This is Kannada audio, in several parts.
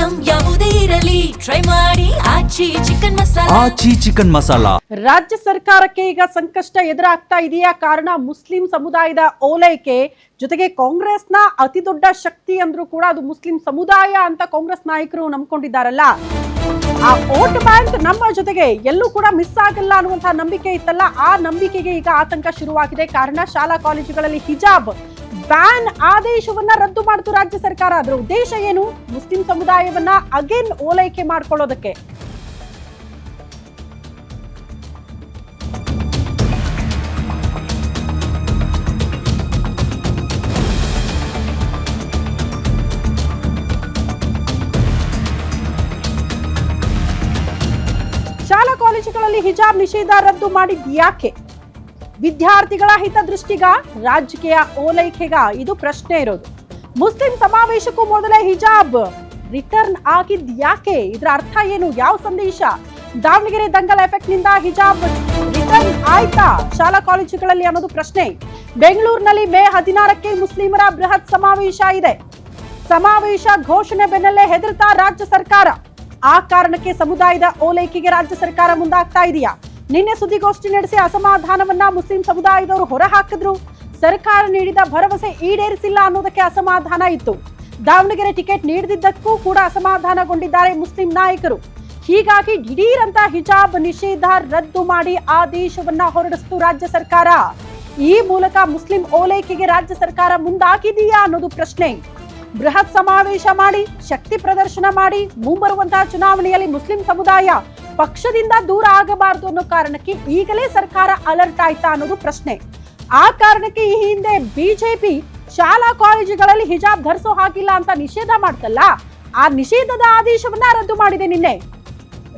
ಐಟಂ ಯಾವುದೇ ಇರಲಿ ಟ್ರೈ ಮಾಡಿ ಆಚಿ ಚಿಕನ್ ಮಸಾಲಾ. ರಾಜ್ಯ ಸರ್ಕಾರಕ್ಕೆ ಈಗ ಸಂಕಷ್ಟ ಎದುರಾಗ್ತಾ ಇದೆಯಾ? ಕಾರಣ ಮುಸ್ಲಿಂ ಸಮುದಾಯದ ಓಲೈಕೆ, ಜೊತೆಗೆ ಕಾಂಗ್ರೆಸ್ನ ಅತಿ ದೊಡ್ಡ ಶಕ್ತಿ ಅಂದ್ರೂ ಕೂಡ ಅದು ಮುಸ್ಲಿಂ ಸಮುದಾಯ ಅಂತ ಕಾಂಗ್ರೆಸ್ ನಾಯಕರು ನಂಬ್ಕೊಂಡಿದ್ದಾರಲ್ಲ. ಆ ವೋಟ್ ಬ್ಯಾಂಕ್ ನಮ್ಮ ಜೊತೆಗೆ ಎಲ್ಲೂ ಕೂಡ ಮಿಸ್ ಆಗಲ್ಲ ಅನ್ನುವಂತಹ ನಂಬಿಕೆ ಇತ್ತಲ್ಲ, ಆ ನಂಬಿಕೆಗೆ ಈಗ ಆತಂಕ ಶುರುವಾಗಿದೆ. ಕಾರಣ ಶಾಲಾ ಕಾಲೇಜುಗಳಲ್ಲಿ ಹಿಜಾಬ್ ಬ್ಯಾನ್ ಆದೇಶವನ್ನ ರದ್ದು ಮಾಡಿತು ರಾಜ್ಯ ಸರ್ಕಾರ. ಅದರ ಉದ್ದೇಶ ಏನು? ಮುಸ್ಲಿಂ ಸಮುದಾಯವನ್ನ ಅಗೇನ್ ಓಲೈಕೆ ಮಾಡ್ಕೊಳ್ಳೋದಕ್ಕೆ. ಶಾಲಾ ಕಾಲೇಜುಗಳಲ್ಲಿ ಹಿಜಾಬ್ ನಿಷೇಧ ರದ್ದು ಮಾಡಿದ್ ಯಾಕೆ? ವಿದ್ಯಾರ್ಥಿಗಳ ಹಿತದೃಷ್ಟಿಗ, ರಾಜಕೀಯ ಓಲೈಕೆಗ? ಇದು ಪ್ರಶ್ನೆ ಇರೋದು. ಮುಸ್ಲಿಂ ಸಮಾವೇಶಕ್ಕೂ ಮೊದಲೇ ಹಿಜಾಬ್ ರಿಟರ್ನ್ ಆಗಿದ್ ಯಾಕೆ? ಇದರ ಅರ್ಥ ಏನು? ಯಾವ ಸಂದೇಶ? ದಾವಣಗೆರೆ ದಂಗಲ್ ಎಫೆಕ್ಟ್ ನಿಂದ ಹಿಜಾಬ್ ರಿಟರ್ನ್ ಆಯ್ತಾ ಶಾಲಾ ಕಾಲೇಜುಗಳಲ್ಲಿ ಅನ್ನೋದು ಪ್ರಶ್ನೆ. ಬೆಂಗಳೂರಿನಲ್ಲಿ ಮೇ 16ಕ್ಕೆ ಮುಸ್ಲಿಮರ ಬೃಹತ್ ಸಮಾವೇಶ ಇದೆ. ಸಮಾವೇಶ ಘೋಷಣೆ ಬೆನ್ನಲ್ಲೇ ಹೆದರ್ತಾ ರಾಜ್ಯ ಸರ್ಕಾರ. ಆ ಕಾರಣಕ್ಕೆ ಸಮುದಾಯದ ಓಲೈಕೆಗೆ ರಾಜ್ಯ ಸರ್ಕಾರ ಮುಂದಾಗ್ತಾ ಇದೆಯಾ? ನಿನ್ನೆ ಸುದ್ದಿಗೋಷ್ಠಿ ನಡೆಸಿ ಅಸಮಾಧಾನವನ್ನ ಮುಸ್ಲಿಂ ಸಮುದಾಯದವರು ಹೊರ ಹಾಕಿದ್ರು. ಸರ್ಕಾರ ನೀಡಿದ ಭರವಸೆ ಈಡೇರಿಸಿಲ್ಲ ಅನ್ನೋದಕ್ಕೆ ಅಸಮಾಧಾನ ಇತ್ತು. ದಾವಣಗೆರೆ ಟಿಕೆಟ್ ನೀಡದಿದ್ದಕ್ಕೂ ಕೂಡ ಅಸಮಾಧಾನಗೊಂಡಿದ್ದಾರೆ ಮುಸ್ಲಿಂ ನಾಯಕರು. ಹೀಗಾಗಿ ದಿಢೀರ್ ಅಂತ ಹಿಜಾಬ್ ನಿಷೇಧ ರದ್ದು ಮಾಡಿ ಆದೇಶವನ್ನ ಹೊರಡಿಸಿತು ರಾಜ್ಯ ಸರ್ಕಾರ. ಈ ಮೂಲಕ ಮುಸ್ಲಿಂ ಓಲೈಕೆಗೆ ರಾಜ್ಯ ಸರ್ಕಾರ ಮುಂದಾಗಿದೆಯಾ ಅನ್ನೋದು ಪ್ರಶ್ನೆ. ಬೃಹತ್ ಸಮಾವೇಶ ಮಾಡಿ, ಶಕ್ತಿ ಪ್ರದರ್ಶನ ಮಾಡಿ, ಮುಂಬರುವಂತಹ ಚುನಾವಣೆಯಲ್ಲಿ ಮುಸ್ಲಿಂ ಸಮುದಾಯ ಪಕ್ಷದಿಂದ ದೂರ ಆಗಬಾರದು ಅನ್ನೋ ಕಾರಣಕ್ಕೆ ಈಗಲೇ ಸರ್ಕಾರ ಅಲರ್ಟ್ ಆಯ್ತಾ ಅನ್ನೋದು ಪ್ರಶ್ನೆ. ಆ ಕಾರಣಕ್ಕೆ ಈ ಹಿಂದೆ ಬಿಜೆಪಿ ಶಾಲಾ ಕಾಲೇಜುಗಳಲ್ಲಿ ಹಿಜಾಬ್ ಧರಿಸೋ ಹಾಗಿಲ್ಲ ಅಂತ ನಿಷೇಧ ಮಾಡ್ತಲ್ಲ, ಆ ನಿಷೇಧದ ಆದೇಶವನ್ನ ರದ್ದು ಮಾಡಿದೆ ನಿನ್ನೆ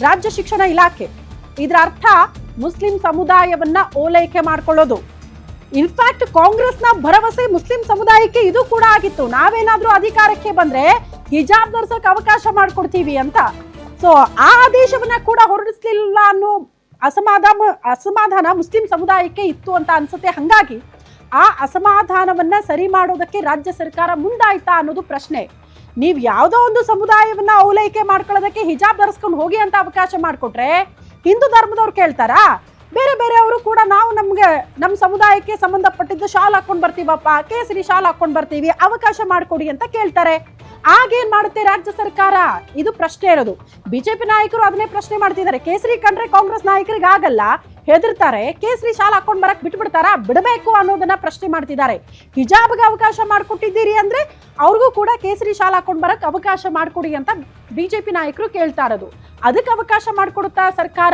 ರಾಜ್ಯ ಶಿಕ್ಷಣ ಇಲಾಖೆ. ಇದರ ಅರ್ಥ ಮುಸ್ಲಿಂ ಸಮುದಾಯವನ್ನ ಓಲೈಕೆ ಮಾಡ್ಕೊಳ್ಳೋದು. ಇನ್ಫ್ಯಾಕ್ಟ್ ಕಾಂಗ್ರೆಸ್ನ ಭರವಸೆ ಮುಸ್ಲಿಂ ಸಮುದಾಯಕ್ಕೆ ಇದು ಕೂಡ ಆಗಿತ್ತು. ನಾವೇನಾದ್ರೂ ಅಧಿಕಾರಕ್ಕೆ ಬಂದ್ರೆ ಹಿಜಾಬ್ ಧರಿಸೋಕೆ ಅವಕಾಶ ಮಾಡ್ಕೊಡ್ತೀವಿ ಅಂತ. ಸೊ ಆ ಆದೇಶವನ್ನ ಕೂಡ ಹೊರಡಿಸ್ಲಿಲ್ಲ ಅನ್ನೋ ಅಸಮಾಧಾನ ಮುಸ್ಲಿಂ ಸಮುದಾಯಕ್ಕೆ ಇತ್ತು ಅಂತ ಅನ್ಸುತ್ತೆ. ಹಂಗಾಗಿ ಆ ಅಸಮಾಧಾನವನ್ನ ಸರಿ ಮಾಡೋದಕ್ಕೆ ರಾಜ್ಯ ಸರ್ಕಾರ ಮುಂದಾಯ್ತಾ ಅನ್ನೋದು ಪ್ರಶ್ನೆ. ನೀವು ಯಾವುದೋ ಒಂದು ಸಮುದಾಯವನ್ನ ಓಲೈಕೆ ಮಾಡ್ಕೊಳ್ಳೋದಕ್ಕೆ ಹಿಜಾಬ್ ಧರಿಸ್ಕೊಂಡು ಹೋಗಿ ಅಂತ ಅವಕಾಶ ಮಾಡಿಕೊಟ್ರೆ ಹಿಂದೂ ಧರ್ಮದವ್ರು ಕೇಳ್ತಾರಾ? ಬೇರೆ ಬೇರೆಯವರು ಕೂಡ ನಾವು ನಮ್ಮ ಸಮುದಾಯಕ್ಕೆ ಸಂಬಂಧಪಟ್ಟಿದ್ದು ಶಾಲ್ ಹಾಕೊಂಡು ಬರ್ತೀವಪ್ಪ, ಕೇಸರಿ ಶಾಲ್ ಹಾಕೊಂಡು ಬರ್ತೀವಿ, ಅವಕಾಶ ಮಾಡಿಕೊಡಿ ಅಂತ ಕೇಳ್ತಾರೆ. ಆಗೇನ್ ಮಾಡುತ್ತೆ ರಾಜ್ಯ ಸರ್ಕಾರ? ಇದು ಪ್ರಶ್ನೆ ಇರೋದು. ಬಿಜೆಪಿ ನಾಯಕರು ಅದನ್ನೇ ಪ್ರಶ್ನೆ ಮಾಡ್ತಿದ್ದಾರೆ. ಕೇಸರಿ ಕಂಡ್ರೆ ಕಾಂಗ್ರೆಸ್ ನಾಯಕರಿಗೆ ಆಗಲ್ಲ, ಹೆದರ್ತಾರೆ. ಕೇಸರಿ ಶಾಲ್ ಹಾಕೊಂಡು ಬರಕ್ ಬಿಟ್ಬಿಡ್ತಾರಾ? ಬಿಡಬೇಕು ಅನ್ನೋದನ್ನ ಪ್ರಶ್ನೆ ಮಾಡ್ತಿದ್ದಾರೆ. ಹಿಜಾಬ್ಗೆ ಅವಕಾಶ ಮಾಡಿಕೊಟ್ಟಿದ್ದೀರಿ ಅಂದ್ರೆ ಅವ್ರಿಗೂ ಕೂಡ ಕೇಸರಿ ಶಾಲ್ ಹಾಕೊಂಡು ಬರಕ್ ಅವಕಾಶ ಮಾಡಿಕೊಡಿ ಅಂತ ಬಿಜೆಪಿ ನಾಯಕರು ಕೇಳ್ತಾ ಇರೋದು. ಅದಕ್ಕೆ ಅವಕಾಶ ಮಾಡಿಕೊಡುತ್ತಾ ಸರ್ಕಾರ?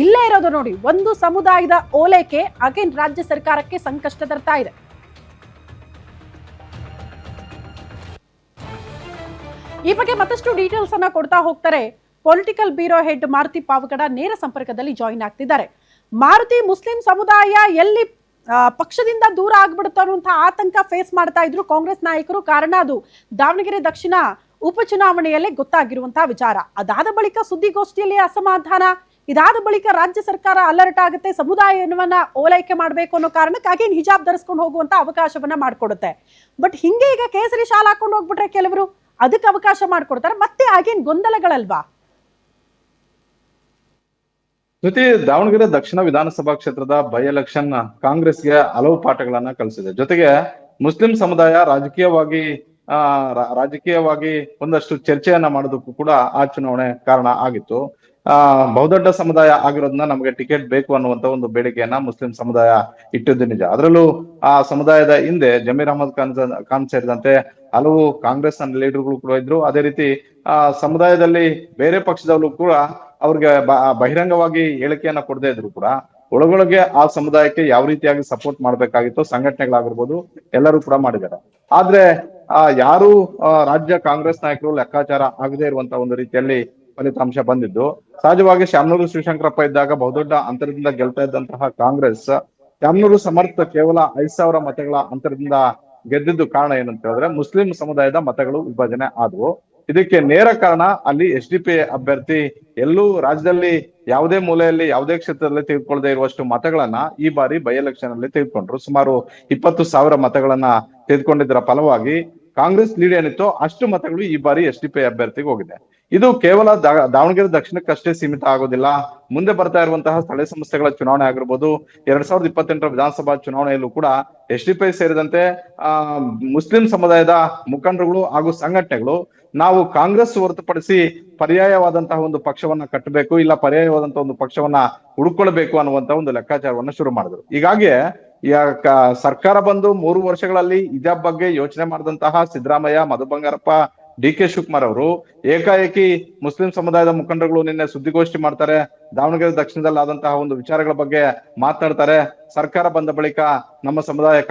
ಇಲ್ಲೇ ಇರೋದು ನೋಡಿ, ಒಂದು ಸಮುದಾಯದ ಓಲೈಕೆ ಅಗೇನ್ ರಾಜ್ಯ ಸರ್ಕಾರಕ್ಕೆ ಸಂಕಷ್ಟ ತರ್ತಾ ಇದೆ. ಈ ಬಗ್ಗೆ ಮತ್ತಷ್ಟು ಡೀಟೇಲ್ಸ್ ಅನ್ನ ಕೊಡ್ತಾ ಹೋಗ್ತಾರೆ political bureau head Maruti Pavagada ನೇರ ಸಂಪರ್ಕದಲ್ಲಿ ಜಾಯಿನ್ ಆಗ್ತಿದ್ದಾರೆ. ಮಾರುತಿ, ಮುಸ್ಲಿಂ ಸಮುದಾಯ ಎಲ್ಲಿ ಪಕ್ಷದಿಂದ ದೂರ ಆಗ್ಬಿಡುತ್ತೋ ಅನ್ನುವಂತಹ ಆತಂಕ ಫೇಸ್ ಮಾಡ್ತಾ ಇದ್ರು ಕಾಂಗ್ರೆಸ್ ನಾಯಕರು. ಕಾರಣ ಅದು ದಾವಣಗೆರೆ ದಕ್ಷಿಣ ಉಪಚುನಾವಣೆಯಲ್ಲೇ ಗೊತ್ತಾಗಿರುವಂತಹ ವಿಚಾರ. ಅದಾದ ಬಳಿಕ ಸುದ್ದಿಗೋಷ್ಠಿಯಲ್ಲಿ ಅಸಮಾಧಾನ, ಇದಾದ ಬಳಿಕ ರಾಜ್ಯ ಸರ್ಕಾರ ಅಲರ್ಟ್ ಆಗುತ್ತೆ. ಸಮುದಾಯವನ್ನ ಓಲೈಕೆ ಮಾಡಬೇಕು ಅನ್ನೋ ಕಾರಣಕ್ಕಾಗಿ ಹಿಜಾಬ್ ಧರಿಸ್ಕೊಂಡು ಹೋಗುವಂತ ಅವಕಾಶವನ್ನ ಮಾಡ್ಕೊಡುತ್ತೆ. ಬಟ್ ಹಿಂಗೆ ಈಗ ಕೇಸರಿ ಶಾಲ್ ಹಾಕೊಂಡು ಹೋಗ್ಬಿಟ್ರೆ ಕೆಲವರು ಅದಕ್ಕೆ ಅವಕಾಶ ಮಾಡ್ಕೊಡ್ತಾರೆ. ಮತ್ತೆ ಆಗೇನ್ ಗೊಂದಲಗಳಲ್ವಾ? ಜೊತೆ ದಾವಣಗೆರೆ ದಕ್ಷಿಣ ವಿಧಾನಸಭಾ ಕ್ಷೇತ್ರದ ಬೈ ಎಲೆಕ್ಷನ್ ಕಾಂಗ್ರೆಸ್ಗೆ ಹಲವು ಪಾಠಗಳನ್ನ ಕಲಿಸಿದೆ. ಜೊತೆಗೆ ಮುಸ್ಲಿಂ ಸಮುದಾಯ ರಾಜಕೀಯವಾಗಿ ಒಂದಷ್ಟು ಚರ್ಚೆಯನ್ನ ಮಾಡೋದಕ್ಕೂ ಕೂಡ ಆ ಚುನಾವಣೆ ಕಾರಣ ಆಗಿತ್ತು. ಬಹುದೊಡ್ಡ ಸಮುದಾಯ ಆಗಿರೋದನ್ನ ನಮಗೆ ಟಿಕೆಟ್ ಬೇಕು ಅನ್ನುವಂತ ಒಂದು ಬೇಡಿಕೆಯನ್ನ ಮುಸ್ಲಿಂ ಸಮುದಾಯ ಇಟ್ಟಿದ್ದು ನಿಜ. ಅದರಲ್ಲೂ ಆ ಸಮುದಾಯದ ಹಿಂದೆ ಜಮೀರ್ ಅಹಮದ್ ಖಾನ್ ಸೇರಿದಂತೆ ಹಲವು ಕಾಂಗ್ರೆಸ್ ಲೀಡರ್ಗಳು ಕೂಡ ಇದ್ರು. ಅದೇ ರೀತಿ ಸಮುದಾಯದಲ್ಲಿ ಬೇರೆ ಪಕ್ಷದವರು ಕೂಡ ಅವ್ರಿಗೆ ಬಹಿರಂಗವಾಗಿ ಹೇಳಿಕೆಯನ್ನ ಕೊಡದೇ ಇದ್ರು ಕೂಡ ಒಳಗೊಳಗೆ ಆ ಸಮುದಾಯಕ್ಕೆ ಯಾವ ರೀತಿಯಾಗಿ ಸಪೋರ್ಟ್ ಮಾಡ್ಬೇಕಾಗಿತ್ತು ಸಂಘಟನೆಗಳಾಗಿರ್ಬೋದು ಎಲ್ಲರೂ ಕೂಡ ಮಾಡಿದ್ದಾರೆ. ಆದ್ರೆ ಯಾರು ರಾಜ್ಯ ಕಾಂಗ್ರೆಸ್ ನಾಯಕರು ಲೆಕ್ಕಾಚಾರ ಆಗದೆ ಇರುವಂತ ಒಂದು ರೀತಿಯಲ್ಲಿ ಫಲಿತಾಂಶ ಬಂದಿದ್ದು. ಸಹಜವಾಗಿ ಶಾಮನೂರು ಶಿವಶಂಕರಪ್ಪ ಇದ್ದಾಗ ಬಹುದೊಡ್ಡ ಅಂತರದಿಂದ ಗೆಲ್ತಾ ಇದ್ದಂತಹ ಕಾಂಗ್ರೆಸ್ ಶಾಮನೂರು ಸಮರ್ಥ ಕೇವಲ 5,000 ಮತಗಳ ಅಂತರದಿಂದ ಗೆದ್ದಿದ್ದು ಕಾರಣ ಏನಂತ ಹೇಳಿದ್ರೆ ಮುಸ್ಲಿಂ ಸಮುದಾಯದ ಮತಗಳು ವಿಭಜನೆ ಆದವು. ಇದಕ್ಕೆ ನೇರ ಕಾರಣ ಅಲ್ಲಿ SDPI ಅಭ್ಯರ್ಥಿ ಎಲ್ಲೂ ರಾಜ್ಯದಲ್ಲಿ ಯಾವುದೇ ಮೂಲೆಯಲ್ಲಿ ಯಾವುದೇ ಕ್ಷೇತ್ರದಲ್ಲಿ ತೆಗೆದುಕೊಳ್ಳದೆ ಇರುವಷ್ಟು ಮತಗಳನ್ನ ಈ ಬಾರಿ ಬೈ ಎಲೆಕ್ಷನ್ ಅಲ್ಲಿ ತೆಗೆದುಕೊಂಡ್ರು. ಸುಮಾರು 20,000 ಮತಗಳನ್ನ ತೆಗೆದುಕೊಂಡಿದ್ದರ ಫಲವಾಗಿ ಕಾಂಗ್ರೆಸ್ ಲೀಡ್ ಏನಿತ್ತು ಅಷ್ಟು ಮತಗಳು ಈ ಬಾರಿ SDPI ಅಭ್ಯರ್ಥಿಗೆ ಹೋಗಿದೆ. ಇದು ಕೇವಲ ದಾವಣಗೆರೆ ದಕ್ಷಿಣಕ್ಕಷ್ಟೇ ಸೀಮಿತ ಆಗೋದಿಲ್ಲ. ಮುಂದೆ ಬರ್ತಾ ಇರುವಂತಹ ಸ್ಥಳೀಯ ಸಂಸ್ಥೆಗಳ ಚುನಾವಣೆ ಆಗಿರ್ಬೋದು, 2028ರ ವಿಧಾನಸಭಾ ಚುನಾವಣೆಯಲ್ಲೂ ಕೂಡ SDPI ಸೇರಿದಂತೆ ಮುಸ್ಲಿಂ ಸಮುದಾಯದ ಮುಖಂಡರುಗಳು ಹಾಗೂ ಸಂಘಟನೆಗಳು ನಾವು ಕಾಂಗ್ರೆಸ್ ಹೊರತುಪಡಿಸಿ ಪರ್ಯಾಯವಾದಂತಹ ಒಂದು ಪಕ್ಷವನ್ನ ಕಟ್ಟಬೇಕು, ಇಲ್ಲ ಪರ್ಯಾಯವಾದಂತಹ ಒಂದು ಪಕ್ಷವನ್ನ ಹುಡುಕೊಳ್ಬೇಕು ಅನ್ನುವಂತ ಒಂದು ಲೆಕ್ಕಾಚಾರವನ್ನ ಶುರು ಮಾಡಿದ್ರು. ಹೀಗಾಗಿ ಸರ್ಕಾರ ಬಂದು 3 ವರ್ಷಗಳಲ್ಲಿ ಹಿಜಾಬ್ ಬಗ್ಗೆ ಯೋಚನೆ ಮಾಡಿದಂತಹ ಸಿದ್ದರಾಮಯ್ಯ, ಮಧು ಬಂಗಾರಪ್ಪ, DK ಶಿವಕುಮಾರ್ ಅವರು ಏಕಾಏಕಿ ಮುಸ್ಲಿಂ ಸಮುದಾಯದ ಮುಖಂಡರುಗಳು ನಿನ್ನೆ ಸುದ್ದಿಗೋಷ್ಠಿ ಮಾಡ್ತಾರೆ. ದಾವಣಗೆರೆ ದಕ್ಷಿಣದಲ್ಲಿ ಆದಂತಹ ಒಂದು ವಿಚಾರಗಳ ಬಗ್ಗೆ ಮಾತನಾಡ್ತಾರೆ. ಸರ್ಕಾರ ಬಂದ ಬಳಿಕ ನಮ್ಮ ಸಮುದಾಯ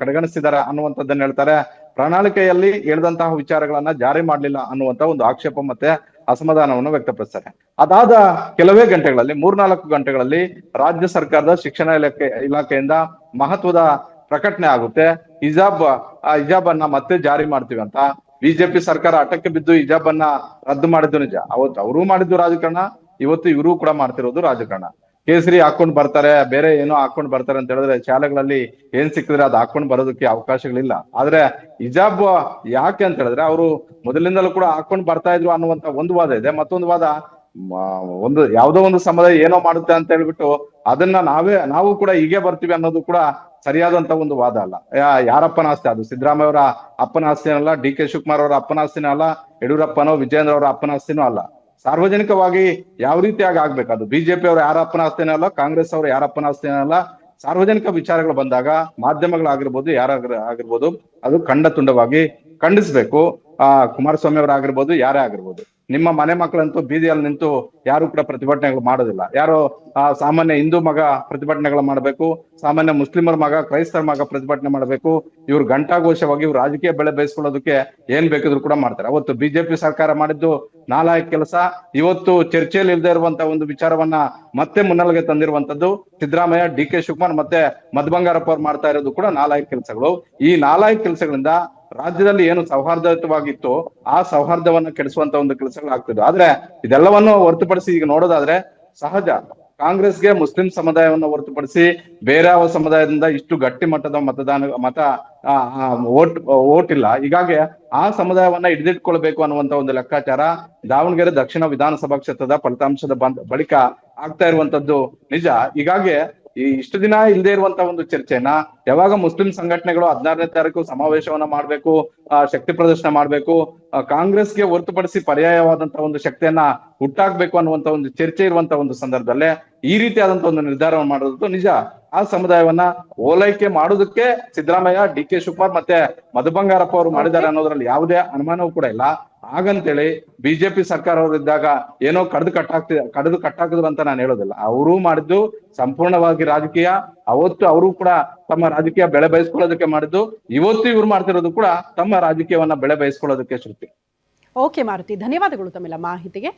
ಕಡೆಗಣಿಸಿದ್ದಾರೆ ಅನ್ನುವಂಥದ್ದನ್ನ ಹೇಳ್ತಾರೆ. ಪ್ರಣಾಳಿಕೆಯಲ್ಲಿ ಹೇಳಿದಂತಹ ವಿಚಾರಗಳನ್ನ ಜಾರಿ ಮಾಡಲಿಲ್ಲ ಅನ್ನುವಂತ ಒಂದು ಆಕ್ಷೇಪ ಮತ್ತೆ ಅಸಮಾಧಾನವನ್ನು ವ್ಯಕ್ತಪಡಿಸ್ತಾರೆ. ಅದಾದ ಕೆಲವೇ ಗಂಟೆಗಳಲ್ಲಿ 3-4 ಗಂಟೆಗಳಲ್ಲಿ ರಾಜ್ಯ ಸರ್ಕಾರದ ಶಿಕ್ಷಣ ಇಲಾಖೆಯಿಂದ ಮಹತ್ವದ ಪ್ರಕಟಣೆ ಆಗುತ್ತೆ. ಹಿಜಾಬ್ ಅನ್ನ ಮತ್ತೆ ಜಾರಿ ಮಾಡ್ತೀವಿ ಅಂತ. ಬಿಜೆಪಿ ಸರ್ಕಾರ ಹಠಕ್ಕೆ ಬಿದ್ದು ಹಿಜಾಬ್ ಅನ್ನ ರದ್ದು ಮಾಡಿದ್ದು ನಿಜ. ಅವತ್ತು ಅವರು ಮಾಡಿದ್ದು ರಾಜಕಾರಣ, ಇವತ್ತು ಇವರು ಕೂಡ ಮಾಡ್ತಿರೋದು ರಾಜಕಾರಣ. ಕೇಸರಿ ಹಾಕೊಂಡ್ ಬರ್ತಾರೆ, ಬೇರೆ ಏನೋ ಹಾಕೊಂಡ್ ಬರ್ತಾರೆ ಅಂತ ಹೇಳಿದ್ರೆ ಶಾಲೆಗಳಲ್ಲಿ ಏನ್ ಸಿಕ್ಕಿದ್ರೆ ಅದು ಹಾಕೊಂಡ್ ಬರೋದಕ್ಕೆ ಅವಕಾಶಗಳಿಲ್ಲ. ಆದ್ರೆ ಹಿಜಾಬ್ ಯಾಕೆ ಅಂತ ಹೇಳಿದ್ರೆ ಅವರು ಮೊದಲಿಂದಲೂ ಕೂಡ ಹಾಕೊಂಡ್ ಬರ್ತಾ ಇದ್ರು ಅನ್ನುವಂತ ಒಂದು ವಾದ ಇದೆ. ಮತ್ತೊಂದು ವಾದ, ಯಾವುದೋ ಒಂದು ಸಮುದಾಯ ಏನೋ ಮಾಡುತ್ತೆ ಅಂತ ಹೇಳ್ಬಿಟ್ಟು ಅದನ್ನ ನಾವು ಕೂಡ ಹೀಗೆ ಬರ್ತೀವಿ ಅನ್ನೋದು ಕೂಡ ಸರಿಯಾದಂತ ಒಂದು ವಾದ ಅಲ್ಲ. ಯಾರಪ್ಪನ ಆಸ್ತಿ ಅದು? ಸಿದ್ದರಾಮಯ್ಯ ಅವರ ಅಪ್ಪನ ಆಸ್ತಿ ಅಲ್ಲ, DK ಶಿವಕುಮಾರ್ ಅವರ ಅಪ್ಪನ ಆಸ್ತಿನೂ ಅಲ್ಲ, ಯಡಿಯೂರಪ್ಪನೋ ವಿಜೇಂದ್ರ ಅವರ ಅಪ್ಪನ ಆಸ್ತಿನೂ ಅಲ್ಲ. ಸಾರ್ವಜನಿಕವಾಗಿ ಯಾವ ರೀತಿಯಾಗಿ ಆಗ್ಬೇಕು, ಅದು ಬಿಜೆಪಿ ಅವರು ಯಾರ ಅಪ್ಪನ ಆಸ್ತಿನೂ ಅಲ್ಲ, ಕಾಂಗ್ರೆಸ್ ಅವರು ಯಾರ ಅಪ್ಪನ ಆಸ್ತಿನೂ ಅಲ್ಲ. ಸಾರ್ವಜನಿಕ ವಿಚಾರಗಳು ಬಂದಾಗ ಮಾಧ್ಯಮಗಳಾಗಿರ್ಬೋದು, ಯಾರಾಗಿರ್ಬೋದು, ಅದು ಖಂಡ ತುಂಡವಾಗಿ ಖಂಡಿಸ್ಬೇಕು. ಕುಮಾರಸ್ವಾಮಿ ಅವರಾಗಿರ್ಬೋದು, ಯಾರೇ ಆಗಿರ್ಬೋದು. ನಿಮ್ಮ ಮನೆ ಮಕ್ಕಳಂತೂ ಬೀದಿಯಲ್ಲಿ ನಿಂತು ಯಾರು ಕೂಡ ಪ್ರತಿಭಟನೆಗಳು ಮಾಡೋದಿಲ್ಲ. ಯಾರೋ ಸಾಮಾನ್ಯ ಹಿಂದೂ ಮಗ ಪ್ರತಿಭಟನೆಗಳು ಮಾಡಬೇಕು, ಸಾಮಾನ್ಯ ಮುಸ್ಲಿಮರ ಮಗ, ಕ್ರೈಸ್ತರ ಮಗ ಪ್ರತಿಭಟನೆ ಮಾಡಬೇಕು. ಇವ್ರು ಘಂಟಾಘೋಷವಾಗಿ ಇವ್ರು ರಾಜಕೀಯ ಬೆಳೆ ಬೇಯಿಸ್ಕೊಳ್ಳೋದಕ್ಕೆ ಏನ್ ಬೇಕಿದ್ರು ಕೂಡ ಮಾಡ್ತಾರೆ. ಅವತ್ತು ಬಿಜೆಪಿ ಸರ್ಕಾರ ಮಾಡಿದ್ದು ನಾಲಾಯಕ್ ಕೆಲಸ. ಇವತ್ತು ಚರ್ಚೆಯಲ್ಲಿ ಇಲ್ಲದೆ ಇರುವಂತಹ ಒಂದು ವಿಚಾರವನ್ನ ಮತ್ತೆ ಮುನ್ನೆಲೆಗೆ ತಂದಿರುವಂತದ್ದು ಸಿದ್ದರಾಮಯ್ಯ, DK ಶಿವಕುಮಾರ್ ಮತ್ತೆ ಮಧು ಬಂಗಾರಪ್ಪ ಅವ್ರು ಮಾಡ್ತಾ ಇರೋದು ಕೂಡ ನಾಲಾಯಕ್ ಕೆಲಸಗಳು. ಈ ನಾಲಾಯಕ್ ಕೆಲಸಗಳಿಂದ ರಾಜ್ಯದಲ್ಲಿ ಏನು ಸೌಹಾರ್ದಯುತವಾಗಿತ್ತು ಆ ಸೌಹಾರ್ದವನ್ನ ಕೆಡಿಸುವಂತ ಒಂದು ಕೆಲಸಗಳಾಗ್ತಿದ್ವು. ಆದ್ರೆ ಇದೆಲ್ಲವನ್ನು ಹೊರತುಪಡಿಸಿ ಈಗ ನೋಡೋದಾದ್ರೆ ಸಹಜ, ಕಾಂಗ್ರೆಸ್ಗೆ ಮುಸ್ಲಿಂ ಸಮುದಾಯವನ್ನು ಹೊರತುಪಡಿಸಿ ಬೇರೆ ಯಾವ ಸಮುದಾಯದಿಂದ ಇಷ್ಟು ಗಟ್ಟಿ ಮಟ್ಟದ ಓಟ್ ಇಲ್ಲ. ಹೀಗಾಗಿ ಆ ಸಮುದಾಯವನ್ನ ಹಿಡಿದಿಟ್ಕೊಳ್ಬೇಕು ಅನ್ನುವಂತ ಒಂದು ಲೆಕ್ಕಾಚಾರ ದಾವಣಗೆರೆ ದಕ್ಷಿಣ ವಿಧಾನಸಭಾ ಕ್ಷೇತ್ರದ ಫಲಿತಾಂಶದ ಬಳಿಕ ಆಗ್ತಾ ಇರುವಂತದ್ದು ನಿಜ. ಹೀಗಾಗಿ ಇಷ್ಟು ದಿನ ಇಲ್ಲದೆ ಇರುವಂತ ಒಂದು ಚರ್ಚೆನ ಯಾವಾಗ ಮುಸ್ಲಿಂ ಸಂಘಟನೆಗಳು 16ನೇ ತಾರೀಕು ಸಮಾವೇಶವನ್ನ ಮಾಡ್ಬೇಕು, ಶಕ್ತಿ ಪ್ರದರ್ಶನ ಮಾಡ್ಬೇಕು, ಕಾಂಗ್ರೆಸ್ಗೆ ಹೊರತುಪಡಿಸಿ ಪರ್ಯಾಯವಾದಂತಹ ಒಂದು ಶಕ್ತಿಯನ್ನ ಹುಟ್ಟಾಕ್ಬೇಕು ಅನ್ನುವಂತ ಒಂದು ಚರ್ಚೆ ಇರುವಂತ ಒಂದು ಸಂದರ್ಭದಲ್ಲೇ ಈ ರೀತಿಯಾದಂತಹ ಒಂದು ನಿರ್ಧಾರವನ್ನು ಮಾಡೋದು ನಿಜ. ಆ ಸಮುದಾಯವನ್ನ ಓಲೈಕೆ ಮಾಡೋದಕ್ಕೆ ಸಿದ್ದರಾಮಯ್ಯ, DK ಶಿವಕುಮಾರ್ ಮತ್ತೆ ಮಧು ಬಂಗಾರಪ್ಪ ಅವರು ಮಾಡಿದ್ದಾರೆ ಅನ್ನೋದ್ರಲ್ಲಿ ಯಾವುದೇ ಅನುಮಾನವೂ ಕೂಡ ಇಲ್ಲ. ಹಾಗಂತೇಳಿ ಬಿಜೆಪಿ ಸರ್ಕಾರ ಅವರು ಇದ್ದಾಗ ಏನೋ ಕಡ್ದು ಕಟ್ಟಾಕಿದ್ರು ಅಂತ ನಾನು ಹೇಳೋದಿಲ್ಲ. ಅವರೂ ಮಾಡಿದ್ದು ಸಂಪೂರ್ಣವಾಗಿ ರಾಜಕೀಯ. ಅವತ್ತು ಅವರು ಕೂಡ ತಮ್ಮ ರಾಜಕೀಯ ಬೆಳೆ ಬಯಸ್ಕೊಳ್ಳೋದಕ್ಕೆ ಮಾಡಿದ್ದು, ಇವತ್ತು ಇವ್ರು ಮಾಡ್ತಿರೋದು ಕೂಡ ತಮ್ಮ ರಾಜಕೀಯವನ್ನ ಬೆಳೆ ಬಯಸ್ಕೊಳ್ಳೋದಕ್ಕೆ ಶ್ರುತಿ. ಓಕೆ ಮಾರುತಿ, ಧನ್ಯವಾದಗಳು ತಮ್ಮೆಲ್ಲ ಮಾಹಿತಿಗೆ.